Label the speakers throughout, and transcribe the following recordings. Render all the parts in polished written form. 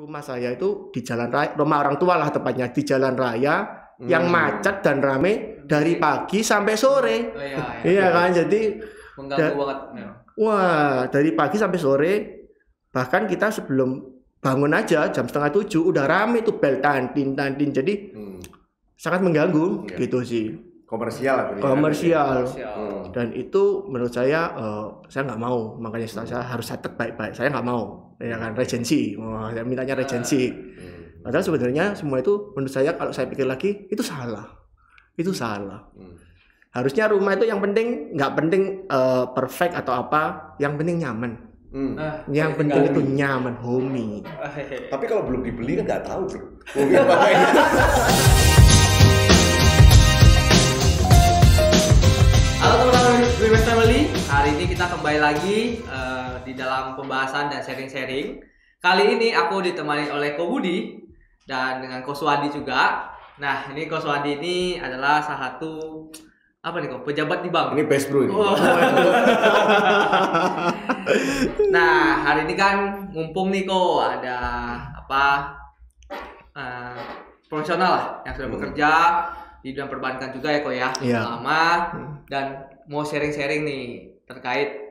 Speaker 1: Rumah saya itu di jalan raya, rumah orang tua lah tepatnya, di jalan raya yang macet dan rame dari pagi sampai sore. Iya kan, jadi
Speaker 2: mengganggu banget.
Speaker 1: wah, dari pagi sampai sore, bahkan kita sebelum bangun aja jam 6:30 udah rame tuh bel tantin, jadi sangat mengganggu gitu sih. Komersial. Dan itu menurut saya nggak mau, makanya saya harus catat baik-baik, saya nggak mau ya kan, regensi, saya mintanya regensi. Padahal sebenarnya semua itu menurut saya kalau saya pikir lagi itu salah. Harusnya rumah itu yang penting, nggak penting perfect atau apa, yang penting nyaman. Yang penting itu nyaman, homey.
Speaker 3: Tapi kalau belum dibeli kan nggak tahu bro.
Speaker 2: Halo teman-teman Women Family, hari ini kita kembali lagi di dalam pembahasan dan sharing-sharing. Kali ini aku ditemani oleh Ko Budi dan dengan Ko Suwandi juga. Nah, ini Ko Suwandi ini adalah salah satu pejabat di bank.
Speaker 3: Ini best bro ini.
Speaker 2: Nah, hari ini kan mumpung nih Ko ada profesional lah yang sudah bekerja di bidang perbankan juga ya Ko ya, lama dan mau sharing-sharing nih terkait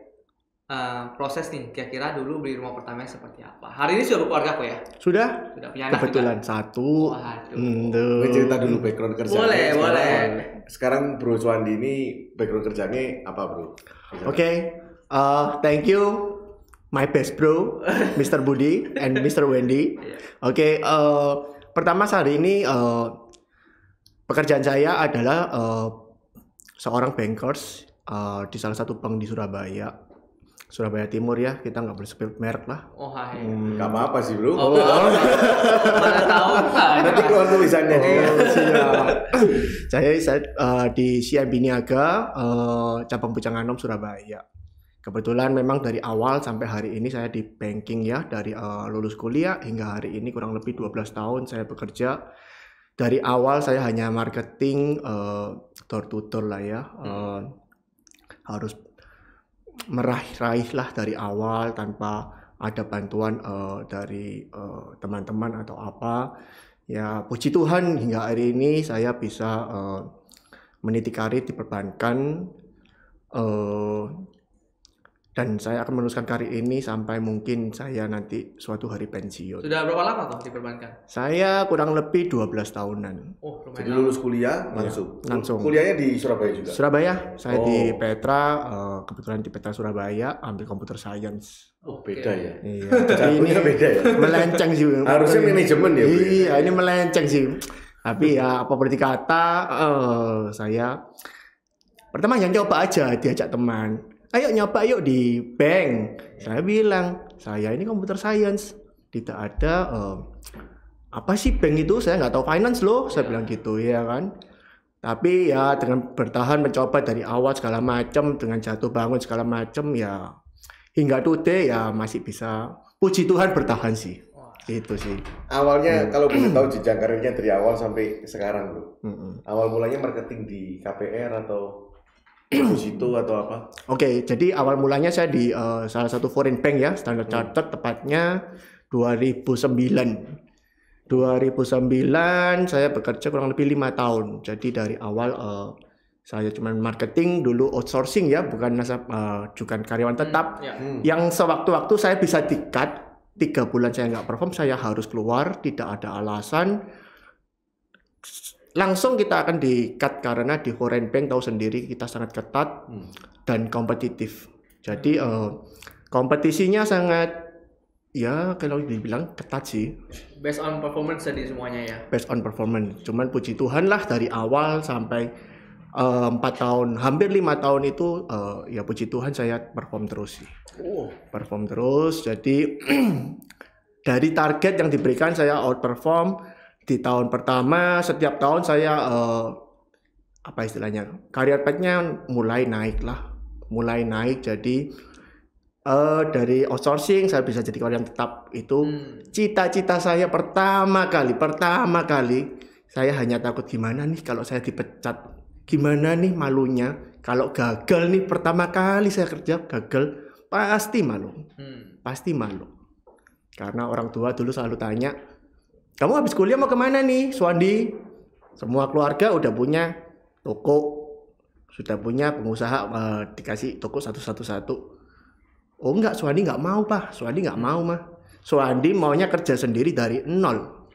Speaker 2: proses nih kira-kira dulu beli rumah pertama seperti apa. Hari ini sudah berkeluarga Ko ya?
Speaker 1: Sudah
Speaker 2: punya anak
Speaker 1: kebetulan
Speaker 2: juga?
Speaker 1: Satu.
Speaker 3: Gue cerita dulu background kerjanya.
Speaker 2: Boleh.
Speaker 3: Sekarang Bro Suwandi ini background kerjanya apa bro?
Speaker 1: Oke. Thank you my best bro Mr. Budi and Mr. Wendy. Oke, pertama hari ini pekerjaan saya adalah seorang bankers di salah satu bank di Surabaya Timur ya, kita nggak boleh sebut merek lah.
Speaker 3: Gak apa-apa sih bro.
Speaker 2: Mana tahu
Speaker 3: nanti keluar tulisannya.
Speaker 1: Saya di CIMB Niaga, cabang Pujanganom Surabaya. Kebetulan memang dari awal sampai hari ini saya di banking ya, dari lulus kuliah hingga hari ini kurang lebih 12 tahun saya bekerja. Dari awal saya hanya marketing door to door lah ya, harus meraih lah dari awal tanpa ada bantuan dari teman-teman atau apa. Ya puji Tuhan hingga hari ini saya bisa meniti karir di perbankan. Dan saya akan meneruskan karir ini sampai mungkin saya nanti suatu hari pensiun.
Speaker 2: Sudah berapa lama Ko di perbankan?
Speaker 1: Saya kurang lebih 12 tahunan.
Speaker 3: Jadi lulus kuliah langsung?
Speaker 1: Langsung.
Speaker 3: Kuliahnya di Surabaya juga?
Speaker 1: Surabaya, saya di Petra, kebetulan di Petra Surabaya, ambil computer science.
Speaker 3: Beda ya?
Speaker 1: Iya, jadi ini
Speaker 3: beda ya?
Speaker 1: melenceng sih.
Speaker 3: Harusnya manajemen ya?
Speaker 1: Iya, ini melenceng sih. Tapi ya apa berarti kata, saya pertama yang coba aja diajak teman. Ayo nyoba yuk di bank. Saya bilang, saya ini computer science. Tidak ada apa sih bank itu? Saya nggak tahu finance loh. Saya bilang gitu ya kan. Tapi ya dengan bertahan mencoba dari awal segala macam, dengan jatuh bangun segala macam ya hingga today ya masih bisa. Puji Tuhan bertahan sih. Itu sih.
Speaker 3: Awalnya kalau boleh tahu jenjang karirnya dari awal sampai sekarang bro. Awal mulanya marketing di KPR atau situ atau apa? Oke,
Speaker 1: jadi awal mulanya saya di salah satu foreign bank ya, Standard Chartered, tepatnya 2009 saya bekerja kurang lebih 5 tahun. Jadi dari awal saya cuma marketing dulu, outsourcing ya, bukan karyawan tetap. Yang sewaktu-waktu saya bisa di-cut, 3 bulan saya nggak perform, saya harus keluar, tidak ada alasan. Langsung kita akan di-cut karena di foreign bank tahu sendiri kita sangat ketat dan kompetitif. Jadi kompetisinya sangat ya kalau dibilang ketat sih.
Speaker 2: Based on performance tadi semuanya ya.
Speaker 1: Based on performance. Cuman puji Tuhan lah dari awal sampai 4 tahun, hampir 5 tahun itu ya puji Tuhan saya perform terus sih. Perform terus. Jadi dari target yang diberikan saya outperform. Di tahun pertama, setiap tahun saya career path-nya mulai naik. Jadi dari outsourcing saya bisa jadi karyawan tetap. Itu cita-cita saya pertama kali. Saya hanya takut gimana nih kalau saya dipecat, gimana nih malunya kalau gagal nih, pertama kali saya kerja gagal, pasti malu. Karena orang tua dulu selalu tanya, kamu habis kuliah mau kemana nih, Suwandi? Semua keluarga udah punya toko, sudah punya pengusaha, dikasih toko satu-satu. Oh enggak, Suwandi nggak mau Pak, Suwandi nggak mau mah. Suwandi maunya kerja sendiri dari nol.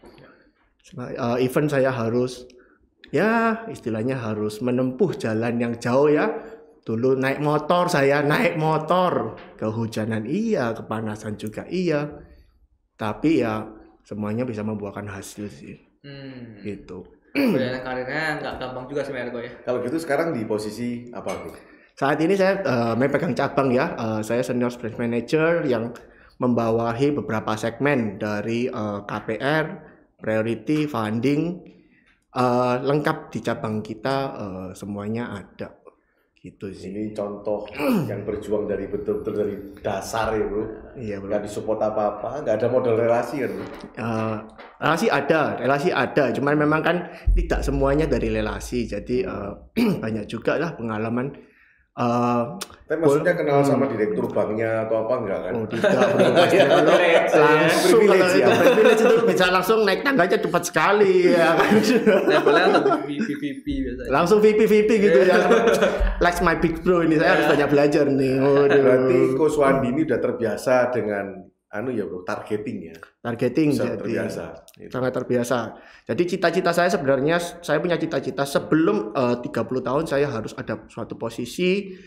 Speaker 1: Even saya harus, ya istilahnya harus menempuh jalan yang jauh ya. Dulu naik motor, kehujanan iya, kepanasan juga iya. Tapi ya semuanya bisa membuahkan hasil sih. Gitu.
Speaker 2: Perjalanan karirnya nggak gampang juga sebenarnya kok ya.
Speaker 3: Kalau gitu sekarang di posisi apa tuh?
Speaker 1: Saat ini saya memegang cabang ya. Saya senior branch manager yang membawahi beberapa segmen dari KPR, priority, funding, lengkap di cabang kita, semuanya ada. Gitu sih.
Speaker 3: Ini contoh yang berjuang dari betul-betul dari dasar ya bro.
Speaker 1: Iya bro.
Speaker 3: Nggak disupport apa-apa, nggak ada modal relasi kan bro.
Speaker 1: Relasi ada, cuman memang kan tidak semuanya dari relasi. Jadi banyak juga lah pengalaman.
Speaker 3: Tapi maksudnya kenal sama direktur banknya atau apa enggak kan?
Speaker 1: Oh tidak bro. Langsung privilege itu bisa langsung naik tangganya cepat sekali ya kan.
Speaker 2: Levelnya VP biasanya.
Speaker 1: Langsung VP gitu ya. Like my big bro ini, saya harus banyak belajar nih.
Speaker 3: Berarti Ko Suwandi ini udah terbiasa dengan ya bro, targeting ya.
Speaker 1: Targeting jadi
Speaker 3: terbiasa.
Speaker 1: Sangat terbiasa. Jadi cita-cita saya sebenarnya, saya punya cita-cita sebelum 30 tahun saya harus ada suatu posisi,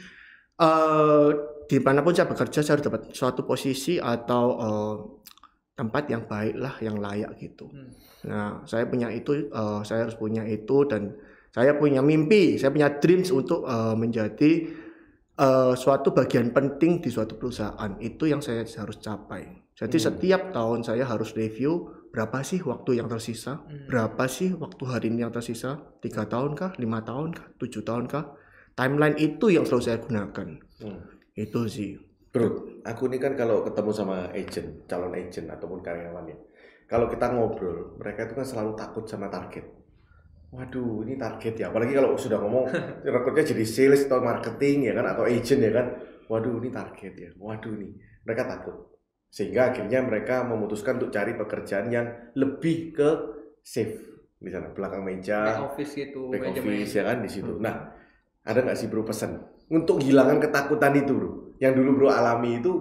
Speaker 1: dimanapun saya bekerja saya harus dapat suatu posisi atau tempat yang baik lah, yang layak gitu. Nah saya punya itu, saya harus punya itu, dan saya punya mimpi, saya punya dreams untuk menjadi suatu bagian penting di suatu perusahaan. Itu yang saya harus capai. Jadi setiap tahun saya harus review berapa sih waktu yang tersisa, berapa sih waktu hari ini yang tersisa, 3 tahun kah, 5 tahun kah, 7 tahun kah. Timeline itu yang selalu saya gunakan. Itu sih.
Speaker 3: Bro, aku ini kan kalau ketemu sama agent, calon agent ataupun karyawannya, kalau kita ngobrol, mereka itu kan selalu takut sama target. Waduh, ini target ya. Apalagi kalau sudah ngomong rekrutnya jadi sales atau marketing ya kan, atau agent ya kan. Waduh, ini target ya. Waduh nih, mereka takut. Sehingga akhirnya mereka memutuskan untuk cari pekerjaan yang lebih ke safe, di sana belakang meja,
Speaker 2: back office gitu,
Speaker 3: back office ya kan di situ. Nah, ada nggak sih bro pesan untuk hilangkan ketakutan itu bro, yang dulu bro alami itu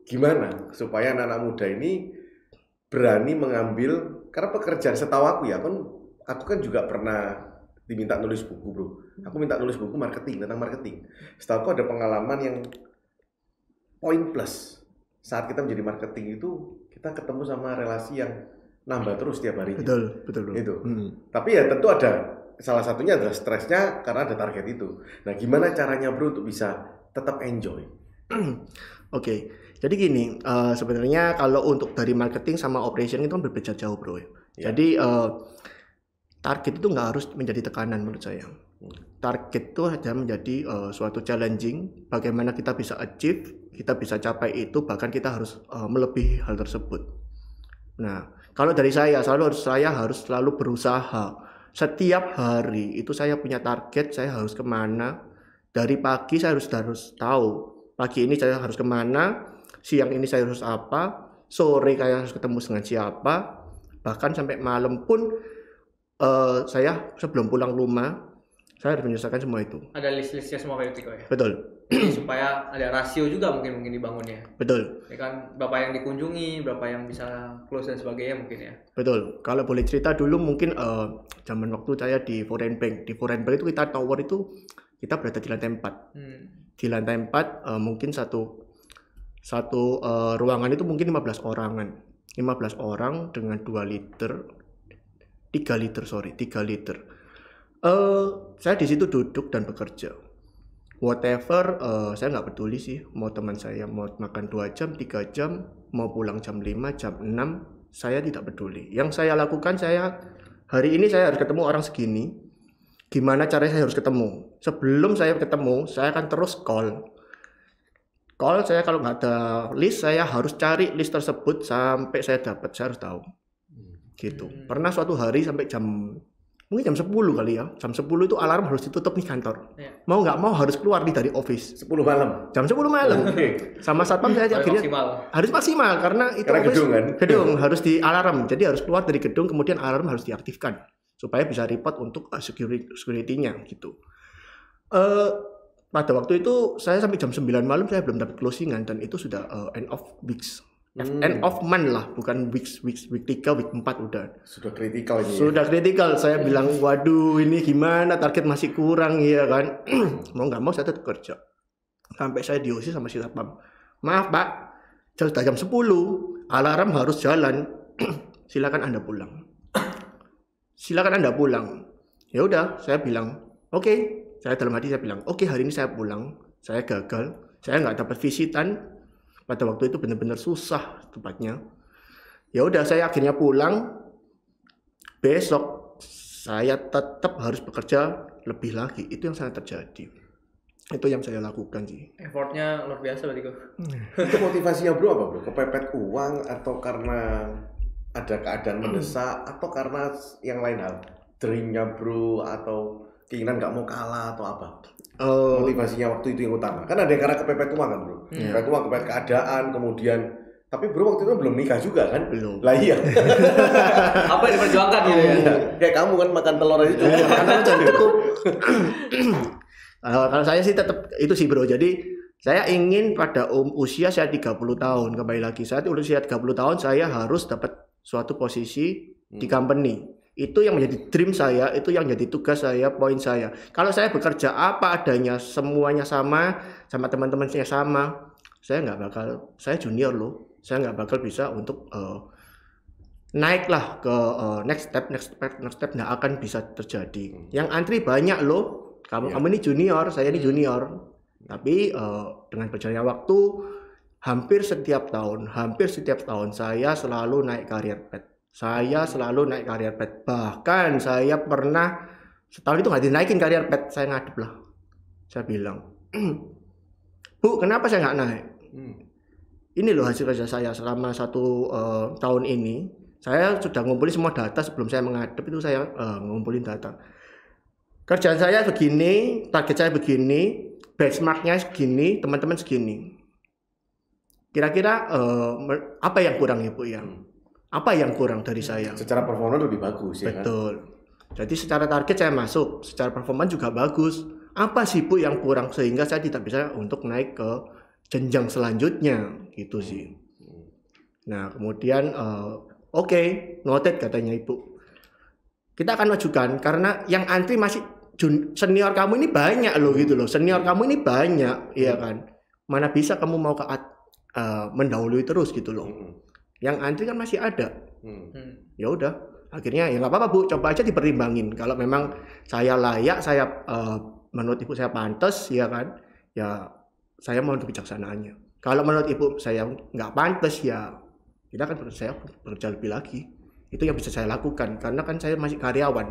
Speaker 3: gimana supaya anak-anak muda ini berani mengambil, karena pekerjaan setahu aku ya kan. Aku kan juga pernah diminta nulis buku bro. Aku minta nulis buku tentang marketing. Setahu aku ada pengalaman yang poin plus. Saat kita menjadi marketing itu, kita ketemu sama relasi yang nambah terus tiap hari.
Speaker 1: Betul bro.
Speaker 3: Itu. Tapi ya tentu ada, salah satunya adalah stresnya karena ada target itu. Nah gimana caranya bro untuk bisa tetap enjoy?
Speaker 1: Oke. Jadi gini, sebenarnya kalau untuk dari marketing sama operation itu kan berbeda jauh bro. Ya. Jadi target itu nggak harus menjadi tekanan menurut saya. Target itu hanya menjadi suatu challenging. Bagaimana kita bisa achieve, kita bisa capai itu, bahkan kita harus melebihi hal tersebut. Nah, kalau dari saya harus selalu berusaha. Setiap hari itu saya punya target, saya harus kemana. Dari pagi saya harus tahu. Pagi ini saya harus kemana, siang ini saya harus apa, sore saya harus ketemu dengan siapa, bahkan sampai malam pun. Saya sebelum pulang rumah saya harus menyelesaikan semua itu.
Speaker 2: Ada list-listnya semua kayak gitu ya.
Speaker 1: Betul.
Speaker 2: Supaya ada rasio juga mungkin dibangun ya.
Speaker 1: Betul.
Speaker 2: Ya kan, berapa yang dikunjungi, berapa yang bisa close dan sebagainya mungkin ya.
Speaker 1: Betul. Kalau boleh cerita dulu mungkin zaman waktu saya di foreign bank. Di foreign bank itu kita tower itu kita berada di lantai 4. Di lantai 4 mungkin satu ruangan itu mungkin 15 orangan. 15 orang dengan 3 liter. Saya di situ duduk dan bekerja. Whatever, saya nggak peduli sih. Mau teman saya mau makan 2 jam, 3 jam, mau pulang jam 5, jam 6, saya tidak peduli. Yang saya lakukan, hari ini saya harus ketemu orang segini. Gimana caranya saya harus ketemu? Sebelum saya ketemu, saya akan terus call. Saya kalau nggak ada list, saya harus cari list tersebut sampai saya dapat. Saya harus tahu. Gitu. Pernah suatu hari sampai jam Mungkin jam 10 kali ya. Jam 10 itu alarm harus ditutup nih kantor.
Speaker 2: Iya.
Speaker 1: Mau nggak mau harus keluar nih dari office.
Speaker 3: 10 malam.
Speaker 1: Jam 10 malam.
Speaker 3: Oke.
Speaker 1: Sama satpam saya akhirnya
Speaker 2: Maksimal.
Speaker 1: harus maksimal karena itu
Speaker 3: Karena
Speaker 1: office-
Speaker 3: gedung kan?
Speaker 1: gedung harus di alarm. Jadi harus keluar dari gedung kemudian alarm harus diaktifkan supaya bisa report untuk security-nya gitu. Pada waktu itu saya sampai jam 9 malam saya belum dapat closingan dan itu sudah end of weeks. End of month lah, bukan week 3, week 4 udah.
Speaker 3: Sudah kritikal ini.
Speaker 1: Sudah kritikal. Saya bilang, waduh ini gimana, target masih kurang ya kan. Mau nggak mau saya tetap kerja. Sampai saya diusir sama si satpam. Maaf Pak, sudah jam 10, alarm harus jalan. Silakan Anda pulang. Silakan Anda pulang. Ya udah, saya bilang, oke. Saya dalam hati saya bilang, oke, hari ini saya pulang. Saya gagal, saya nggak dapat visitan. Pada waktu itu benar-benar susah tempatnya. Ya udah saya akhirnya pulang. Besok saya tetap harus bekerja lebih lagi. Itu yang sangat terjadi. Itu yang saya lakukan sih.
Speaker 2: Effortnya luar biasa berarti kok.
Speaker 3: Itu motivasinya bro apa bro? Kepepet uang atau karena ada keadaan mendesak atau karena yang lain hal? Dreamnya bro atau keinginan nggak mau kalah atau apa? Motivasinya waktu itu yang utama. Kan ada yang karena kepepet uang kan bro. Kepepet uang, kepepet keadaan, kemudian tapi bro waktu itu belum nikah juga kan?
Speaker 1: Belum.
Speaker 3: Lah iya.
Speaker 2: Apa yang diperjuangkan gitu ya?
Speaker 3: Kayak kamu kan makan telur aja cukup.
Speaker 1: Karena cukup. Kalau saya sih tetap itu sih bro. Jadi saya ingin pada usia saya 30 tahun, kembali lagi saat usia 30 tahun saya harus dapat suatu posisi di company. Itu yang menjadi dream saya, itu yang jadi tugas saya, poin saya. Kalau saya bekerja apa adanya, semuanya sama teman-teman saya sama, saya nggak bakal, saya junior loh, saya nggak bakal bisa untuk naik lah ke next step nggak akan bisa terjadi. Yang antri banyak loh, kamu ini junior, saya ini junior. Tapi dengan berjalannya waktu, hampir setiap tahun saya selalu naik career path. Saya selalu naik career path. Bahkan saya pernah setahun itu nggak dinaikin career path, saya ngadep lah. Saya bilang, Bu, kenapa saya nggak naik? Ini loh hasil kerja saya selama 1 tahun ini. Saya sudah ngumpulin semua data sebelum saya menghadap itu saya ngumpulin data. Kerjaan saya begini, target saya begini, benchmarknya segini, teman-teman segini. Kira-kira apa yang kurang ya Bu ya? Apa yang kurang dari saya?
Speaker 3: Secara performa lebih bagus ya kan?
Speaker 1: Betul. Jadi secara target saya masuk, secara performa juga bagus. Apa sih Bu yang kurang sehingga saya tidak bisa untuk naik ke jenjang selanjutnya gitu sih. Nah kemudian oke, noted katanya Ibu. Kita akan ajukan karena yang antri masih senior kamu ini banyak loh gitu loh. Senior kamu ini banyak, iya kan. Mana bisa kamu mau mendahului terus gitu loh. Yang antri kan masih ada. Ya udah, akhirnya ya nggak apa-apa Bu, coba aja dipertimbangin. Kalau memang saya layak, saya menurut Ibu saya pantas, ya kan, ya saya mohon kebijaksanaannya. Kalau menurut Ibu saya nggak pantas, ya kita kan saya bekerja lebih lagi. Itu yang bisa saya lakukan karena kan saya masih karyawan.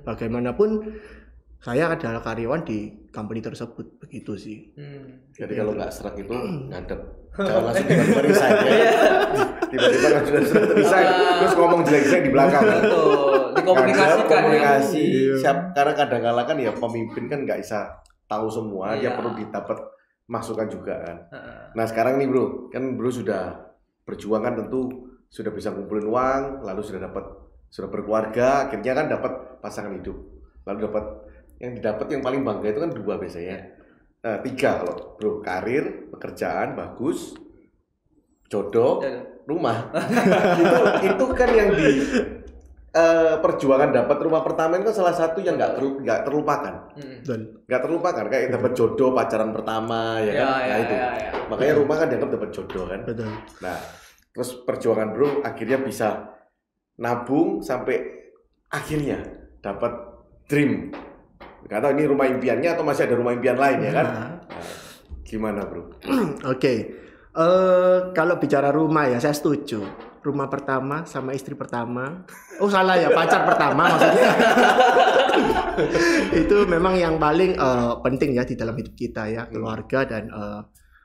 Speaker 1: Bagaimanapun saya adalah karyawan di company tersebut, begitu sih.
Speaker 3: Jadi kalau nggak serak itu ngadep, jangan langsung tiba-tiba resign ya. Tiba-tiba langsung resign, terus ngomong jelek-jelek di belakang.
Speaker 2: Betul, dikomunikasikan
Speaker 3: komunikasi.
Speaker 2: ya.
Speaker 3: Karena kadang-kadang kan ya pemimpin kan nggak bisa tahu semua, dia
Speaker 2: Iya.
Speaker 3: perlu didapat masukan juga kan. Nah sekarang nih bro, kan bro sudah berjuang kan tentu sudah bisa ngumpulin uang, lalu sudah berkeluarga, akhirnya kan dapat pasangan hidup, lalu dapat yang didapat yang paling bangga itu kan 2 biasanya. Nah 3 kalau bro, karir, pekerjaan bagus, jodoh, rumah. itu kan yang di perjuangan dapat rumah pertama itu kan salah satu yang nggak terlupakan. Nggak terlupakan kayak dapat jodoh pacaran pertama ya kan. Nah itu. Makanya rumah kan dianggap dapat jodoh kan.
Speaker 1: Betul.
Speaker 3: Nah, terus perjuangan bro akhirnya bisa nabung sampai akhirnya dapat dream. Nggak tahu ini rumah impiannya atau masih ada rumah impian lain ya kan? Nah, gimana bro?
Speaker 1: Oke. Kalau bicara rumah ya saya setuju. Rumah pertama sama istri pertama. Oh salah ya, pacar pertama maksudnya. Itu memang yang paling penting ya di dalam hidup kita ya, keluarga dan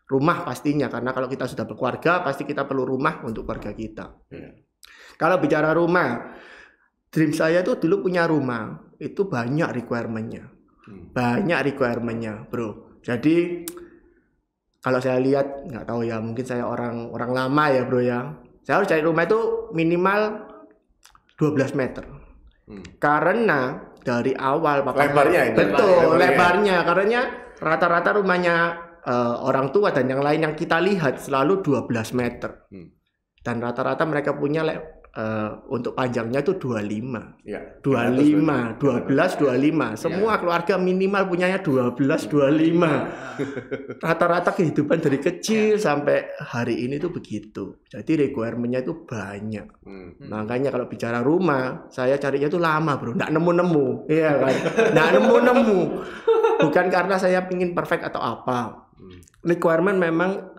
Speaker 1: rumah pastinya, karena kalau kita sudah berkeluarga pasti kita perlu rumah untuk keluarga kita. Kalau bicara rumah, dream saya tuh dulu punya rumah. Itu banyak requirement-nya. Banyak requirement-nya, Bro. Jadi kalau saya lihat, nggak tahu ya, mungkin saya orang lama ya, Bro ya. Saya harus cari rumah itu minimal 12 meter. Karena dari awal
Speaker 3: lebarnya itu.
Speaker 1: Betul, lebarnya. Karena rata-rata rumahnya orang tua dan yang lain yang kita lihat selalu 12 meter. Dan rata-rata mereka punya untuk panjangnya itu 25.
Speaker 3: Ya,
Speaker 1: 25, 12, 25. Semua keluarga minimal punyanya 12, 25. Rata-rata kehidupan dari kecil sampai hari ini tuh begitu. Jadi requirement-nya itu banyak. Makanya kalau bicara rumah, saya carinya tuh lama, Bro. Nggak nemu-nemu. Iya kan? Nggak nemu-nemu. Bukan karena saya pingin perfect atau apa. Requirement memang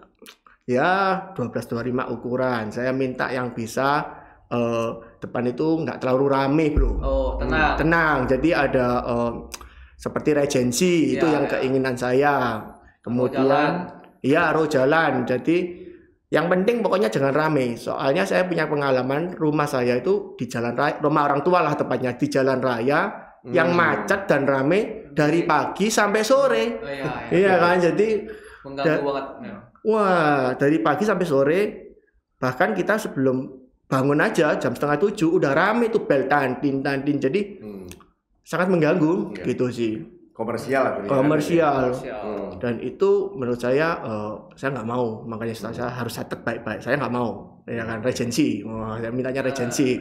Speaker 1: ya 12-25 ukuran. Saya minta yang bisa depan itu nggak terlalu rame, Bro.
Speaker 2: Oh, tenang.
Speaker 1: Tenang. Jadi ada seperti regency itu yang keinginan saya. Kemudian row jalan. Jadi yang penting pokoknya jangan rame. Soalnya saya punya pengalaman rumah saya itu di jalan raya, rumah orang tua lah tepatnya di jalan raya yang macet dan rame dari pagi sampai sore. Iya kan? Jadi
Speaker 2: mengganggu banget.
Speaker 1: Wah, dari pagi sampai sore, bahkan kita sebelum bangun aja jam 6:30 udah rame tuh bel tantin. Jadi sangat mengganggu gitu sih.
Speaker 3: Komersial.
Speaker 1: Dan itu menurut saya nggak mau. Makanya saya harus catat baik-baik. Saya nggak mau, ya kan, regency. Saya mintanya regency.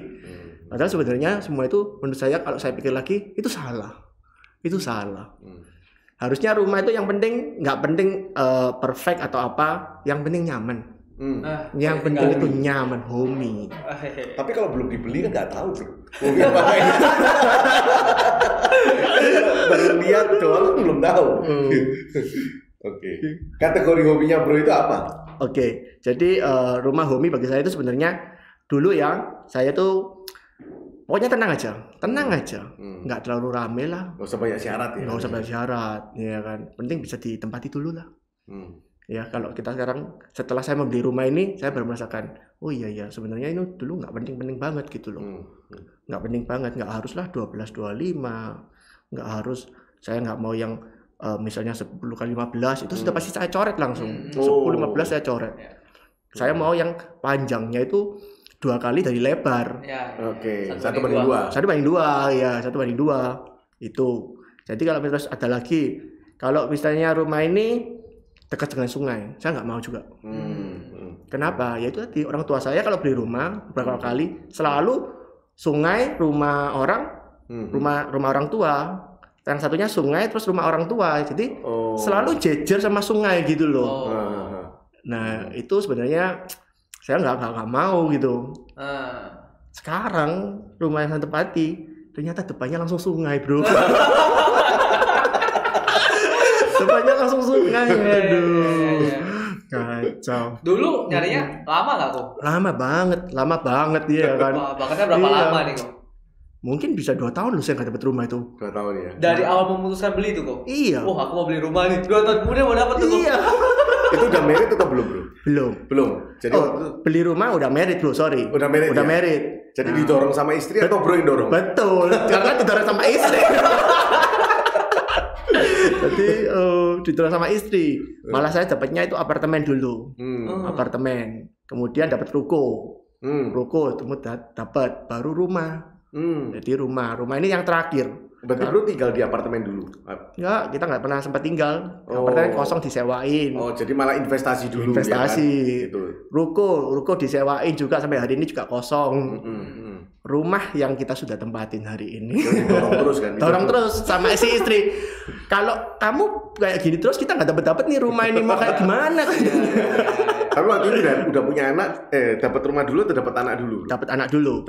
Speaker 1: Padahal sebenarnya semua itu menurut saya kalau saya pikir lagi itu salah. Itu salah. Harusnya rumah itu yang penting nggak penting perfect atau apa, yang penting nyaman. Yang penting itu nyaman, homey.
Speaker 3: Tapi kalau belum dibeli kan nggak tahu, Bro. Baru lihat doang belum tahu. Oke. Kategori hobinya Bro itu apa?
Speaker 1: Oke. Jadi rumah homey bagi saya itu sebenarnya dulu ya, saya tuh pokoknya tenang aja, nggak terlalu rame lah.
Speaker 3: Nggak usah banyak syarat ya.
Speaker 1: Nggak usah banyak syarat, ya kan. Penting bisa ditempati dulu lah. Ya kalau kita sekarang setelah saya membeli rumah ini, saya baru merasakan, oh iya sebenarnya ini dulu nggak penting-penting banget gitu loh. Nggak penting banget, nggak haruslah 12-25, nggak harus. Saya nggak mau yang misalnya 10x15 itu sudah pasti saya coret langsung. 10-15 saya coret. Saya mau yang panjangnya itu 2 kali dari lebar.
Speaker 3: Oke. 1/2.
Speaker 1: 1/2 itu. Jadi kalau terus ada lagi, kalau misalnya rumah ini dekat dengan sungai, saya nggak mau juga. Kenapa? Ya itu tadi, orang tua saya kalau beli rumah beberapa kali selalu sungai, rumah orang, rumah orang tua. Yang satunya sungai terus rumah orang tua. Jadi selalu jejer sama sungai gitu loh. Nah itu sebenarnya saya nggak mau gitu. Sekarang rumah yang saya tempati ternyata depannya langsung sungai, Bro. Depannya langsung sungai. Aduh. Kacau.
Speaker 2: Dulu nyarinya lama nggak kok?
Speaker 1: Lama banget ya kan.
Speaker 2: Bahkan berapa lama nih kok?
Speaker 1: Mungkin bisa 2 tahun loh saya nggak dapat rumah itu.
Speaker 3: 2 tahun ya.
Speaker 2: Dari awal memutuskan beli itu kok?
Speaker 1: Iya.
Speaker 2: Wah, aku mau beli rumah nih. 2 tahun kemudian mau dapat tuh kok.
Speaker 1: Iya.
Speaker 3: Itu udah merit atau belum, Bro?
Speaker 1: Belum.
Speaker 3: Jadi
Speaker 1: beli rumah udah merit, Bro, sorry.
Speaker 3: Udah merit. Jadi didorong sama istri atau Bro yang dorong?
Speaker 1: Betul, karena didorong sama istri. Jadi didorong sama istri. Malah saya dapatnya itu apartemen dulu. Apartemen. Kemudian dapat ruko. Ruko dapat baru rumah. Jadi rumah ini yang terakhir.
Speaker 3: Berarti Bro tinggal di apartemen dulu?
Speaker 1: Enggak, kita nggak pernah sempat tinggal. Apartemen kosong disewain.
Speaker 3: Oh, jadi malah investasi dulu.
Speaker 1: Investasi.
Speaker 3: Ya kan? Gitu.
Speaker 1: Ruko disewain juga sampai hari ini juga kosong. Rumah yang kita sudah tempatin hari ini.
Speaker 3: Dorong terus kan?
Speaker 1: Dorong terus sama si istri. Kalau kamu kayak gini terus kita nggak dapat nih rumah ini, mau kayak gimana?
Speaker 3: Tapi waktu itu udah punya anak, dapat rumah dulu atau dapat anak dulu?
Speaker 1: Dapat anak dulu.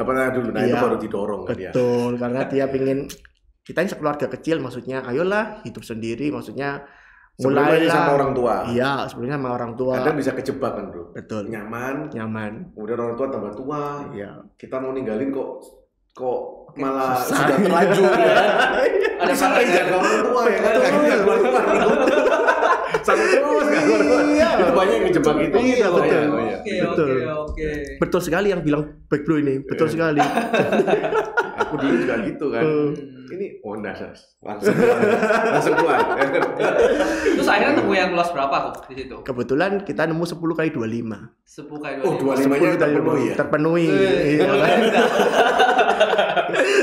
Speaker 3: Nah itu baru didorong kan ya.
Speaker 1: Betul, karena dia pengen kita ini sekeluarga kecil, maksudnya ayolah hidup sendiri, maksudnya
Speaker 3: mulailah sama orang tua.
Speaker 1: Iya, sebelumnya sama orang tua.
Speaker 3: Kadang bisa kejebak kan, Bro.
Speaker 1: Betul.
Speaker 3: Nyaman.
Speaker 1: Kemudian
Speaker 3: orang tua tambah tua.
Speaker 1: Iya.
Speaker 3: Kita mau ninggalin kok malah sudah terlanjur ya. Ada siapa yang jaga orang tua ya kan? Enggak keluar. Sampai terus enggak keluar. Itu banyak yang kejebak itu.
Speaker 1: Iya, betul.
Speaker 2: Oke.
Speaker 1: Betul sekali yang bilang back Bro ini. Betul sekali.
Speaker 3: Aku dulu juga gitu kan. Ini langsung keluar.
Speaker 2: Terus akhirnya nemu yang luas berapa tuh di situ?
Speaker 1: Kebetulan kita nemu 10 kali 25.
Speaker 2: 10 kali 25.
Speaker 3: Oh, 25-nya terpenuhi ya?
Speaker 1: Terpenuhi. Iya kan?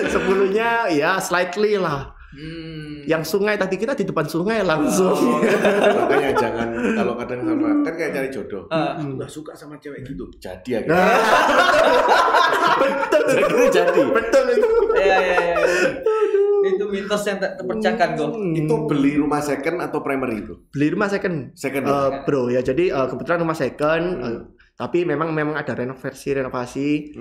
Speaker 1: 10-nya ya slightly lah. Yang sungai tadi kita di depan sungai langsung.
Speaker 3: Makanya jangan, kalau kadang sama kan kayak cari jodoh. Nggak suka sama cewek gitu. Jadi akhirnya. Jadi.
Speaker 1: Betul itu.
Speaker 2: Iya. Itu mitos yang terpecahkan kok.
Speaker 3: Itu beli rumah second atau primary itu?
Speaker 1: Beli rumah second.
Speaker 3: Second.
Speaker 1: Bro ya. Jadi kebetulan rumah second tapi memang ada renovasi.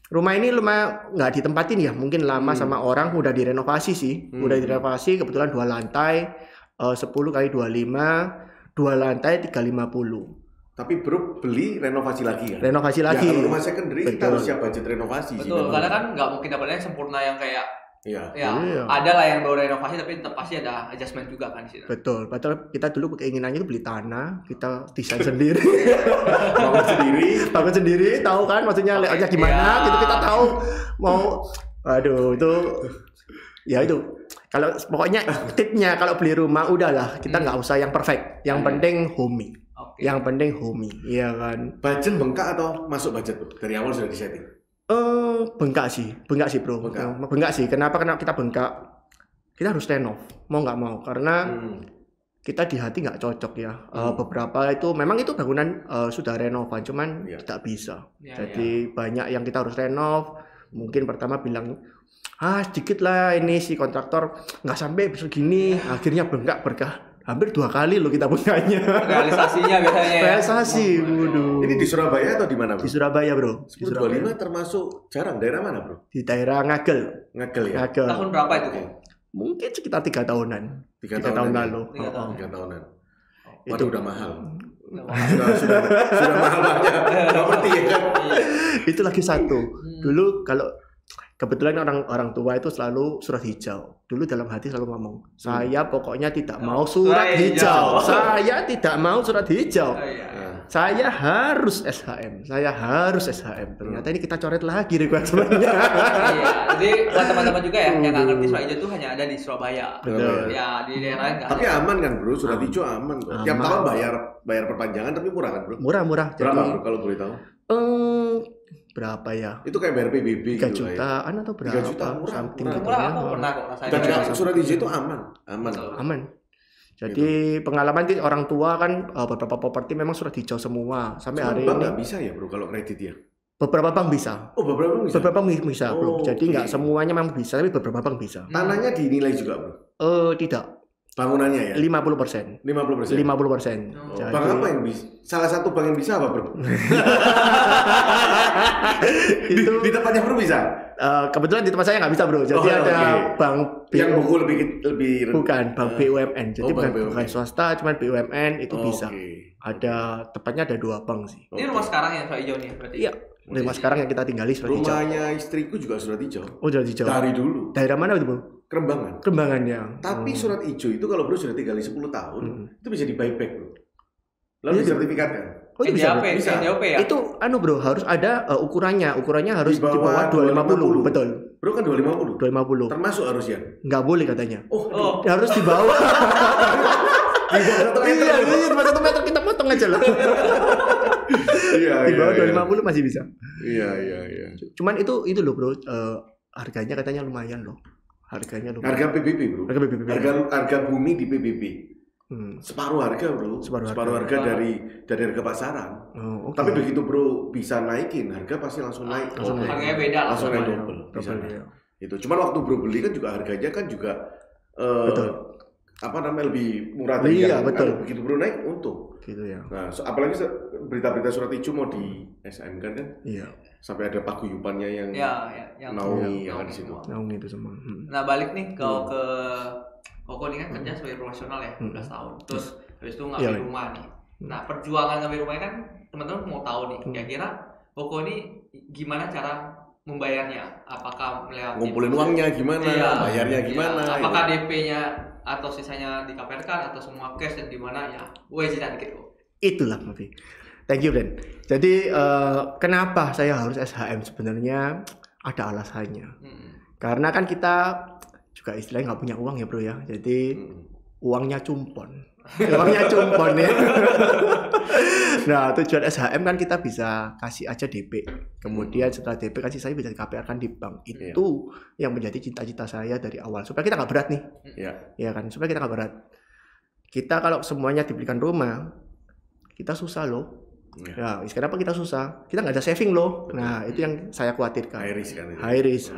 Speaker 1: Rumah ini nggak ditempatin ya, mungkin lama sama orang, udah direnovasi sih. Udah direnovasi, kebetulan 2 lantai 10 kali 25, 2 lantai 350.
Speaker 3: Tapi bro beli renovasi lagi kan?
Speaker 1: Renovasi lagi.
Speaker 3: Ya, kalau rumah secondary kita harus siap budget renovasi.
Speaker 2: Betul, karena kan nggak mungkin dapatnya yang sempurna yang kayak
Speaker 3: Iya.
Speaker 2: Ada lah yang baru renovasi tapi tetap pasti ada adjustment juga kan di situ.
Speaker 1: Betul. Padahal kita dulu keinginannya itu beli tanah, kita desain sendiri. Bangun sendiri, tahu kan maksudnya layoutnya gimana, gitu kita tahu mau itu ya itu. Kalau pokoknya tipnya kalau beli rumah udahlah, kita nggak usah yang perfect. Yang penting homey. Yang penting homey, iya kan.
Speaker 3: Budget bengkak atau masuk budget tuh? Dari awal sudah disetting.
Speaker 1: Bengkak sih bro. Bengkak sih. Kenapa kita bengkak? Kita harus renov, mau nggak mau, karena kita di hati nggak cocok ya. Beberapa itu memang itu bangunan sudah renovan, cuman tidak bisa. Jadi banyak yang kita harus renov. Mungkin pertama bilang sedikit lah ini si kontraktor nggak sampai segini, akhirnya bengkak berkah. Hampir 2 kali loh kita bengkaknya.
Speaker 2: Realisasinya biasanya.
Speaker 1: Realisasi, waduh.
Speaker 3: Ini di Surabaya atau di mana, bro?
Speaker 1: Di Surabaya, bro.
Speaker 3: 1025 termasuk jarang. Daerah mana, bro?
Speaker 1: Di daerah Ngagel.
Speaker 3: Ngagel ya.
Speaker 1: Ngagel.
Speaker 2: Tahun berapa itu?
Speaker 1: Mungkin sekitar 3 tahunan.
Speaker 3: 3
Speaker 1: tahun lalu.
Speaker 3: 3 tahunan.
Speaker 1: Itu
Speaker 3: Waduh, udah mahal. Sudah mahal banget. Properti ya kan.
Speaker 1: Itu lagi satu. Dulu kalau kebetulan orang tua itu selalu surat hijau. Dulu dalam hati selalu ngomong, saya pokoknya tidak mau surat hijau. Saya tidak mau surat hijau. Saya harus SHM. Ternyata ini kita coret lagi requirement-nya.
Speaker 2: Jadi buat teman-teman juga ya yang nggak ngerti surat hijau itu hanya ada di Surabaya. Ya di daerah nggak.
Speaker 3: Tapi aman kan, bro? Surat hijau aman kok. Tiap tahun bayar perpanjangan tapi murah kan, bro?
Speaker 1: Murah.
Speaker 3: Berapa, bro, kalau boleh tahu?
Speaker 1: Berapa ya?
Speaker 3: Itu kayak bayar PBB
Speaker 1: 3
Speaker 3: gitu
Speaker 1: jutaan atau berapa?
Speaker 3: 3 juta murah.
Speaker 2: Murah aku pernah kok rasanya.
Speaker 3: Dan surat hijau itu aman.
Speaker 1: Jadi pengalaman di orang tua kan beberapa properti memang surat hijau semua sampai hari
Speaker 3: bank
Speaker 1: ini.
Speaker 3: Nggak bisa ya, bro, kalau kredit ya?
Speaker 1: Beberapa bank bisa.
Speaker 3: Oh, beberapa bank bisa.
Speaker 1: Beberapa bank bisa, bro. Jadi nggak
Speaker 3: oke.
Speaker 1: semuanya memang bisa, tapi beberapa bank bisa.
Speaker 3: Tanahnya dinilai juga, bro?
Speaker 1: Tidak.
Speaker 3: Bangunannya ya?
Speaker 1: 50%.
Speaker 3: 50%.
Speaker 1: 50%.
Speaker 3: Bank apa yang bisa? Salah satu bank yang bisa apa, bro? di tempatnya bro bisa?
Speaker 1: Kebetulan di tempat saya nggak bisa, bro. Jadi ada bank
Speaker 3: yang buku lebih
Speaker 1: bukan bank BUMN. Jadi bukan swasta, cuma BUMN itu bisa. Ada tepatnya ada 2 bank sih.
Speaker 2: Ini rumah sekarang yang surat hijau nih berarti?
Speaker 1: Iya. Rumah sekarang yang kita tinggali surat hijau.
Speaker 3: Rumahnya istriku juga surat hijau.
Speaker 1: Oh, surat hijau.
Speaker 3: Dari dulu.
Speaker 1: Daerah mana itu, bro?
Speaker 3: Kerembangan.
Speaker 1: Kerembangannya.
Speaker 3: Tapi surat hijau itu kalau bro sudah tinggal 10 tahun, itu bisa di buyback, bro. Lalu disertifikatkan.
Speaker 1: Oh, itu bisa, bro?
Speaker 2: Bisa. NJOP ya?
Speaker 1: Itu bro, harus ada ukurannya. Ukurannya harus di bawah 250. Betul.
Speaker 3: Bro kan 250.
Speaker 1: 250.
Speaker 3: Termasuk harus ya?
Speaker 1: Nggak boleh katanya.
Speaker 3: Oh.
Speaker 1: Harus di bawah.
Speaker 3: Di bawah 1 meter.
Speaker 1: Iya, di bawah 1 meter kita potong aja lah. Di bawah 250 masih bisa.
Speaker 3: Iya.
Speaker 1: Cuman itu loh, bro. Harganya katanya lumayan loh. Harga
Speaker 3: PBB, bro. Harga bumi di PBB. Separuh harga, bro. Separuh harga dari harga pasaran. Tapi begitu bro bisa naikin harga pasti langsung naik.
Speaker 2: Harganya beda
Speaker 3: langsung naik double. Itu. Cuman waktu bro beli kan juga harganya kan juga lebih murah dari
Speaker 1: yang betul.
Speaker 3: Begitu bro naik untung.
Speaker 1: Gitu ya.
Speaker 3: Nah, apalagi berita-berita surat hijau mau di SM kan? Iya. Sampai ada paguyubannya yang naungi yang di situ.
Speaker 1: Naungi itu semua.
Speaker 2: Nah, balik nih ke Koko ini kan kerja sebagai profesional ya, 12 tahun. Terus habis itu ngambil rumah nih. Nah, perjuangan ngambil rumahnya kan teman-teman mau tahu nih, kira-kira Koko ini gimana cara membayarnya? Apakah melewati
Speaker 3: ngumpulin uangnya gimana, bayarnya gimana?
Speaker 2: Apakah DP-nya atau sisanya dikaperkan atau semua cash dan gimana ya? Gue cerita dikit kok.
Speaker 1: Itulah Mafi. Thank you, Den. Jadi kenapa saya harus SHM sebenarnya ada alasannya. Karena kan kita juga istilahnya nggak punya uang ya bro ya, jadi uangnya cumpon. Uangnya cumpon ya. Nah tujuan SHM kan kita bisa kasih aja DP, kemudian setelah DP kan sisanya bisa di KPR kan di bank. Itu yang menjadi cita-cita saya dari awal, supaya kita nggak berat nih. Ya kan, supaya kita nggak berat. Kita kalau semuanya dibelikan rumah, kita susah loh. Ya, kenapa kita susah? Kita nggak ada saving loh. Nah, itu yang saya khawatirkan.
Speaker 3: High risk kan itu.
Speaker 1: High risk,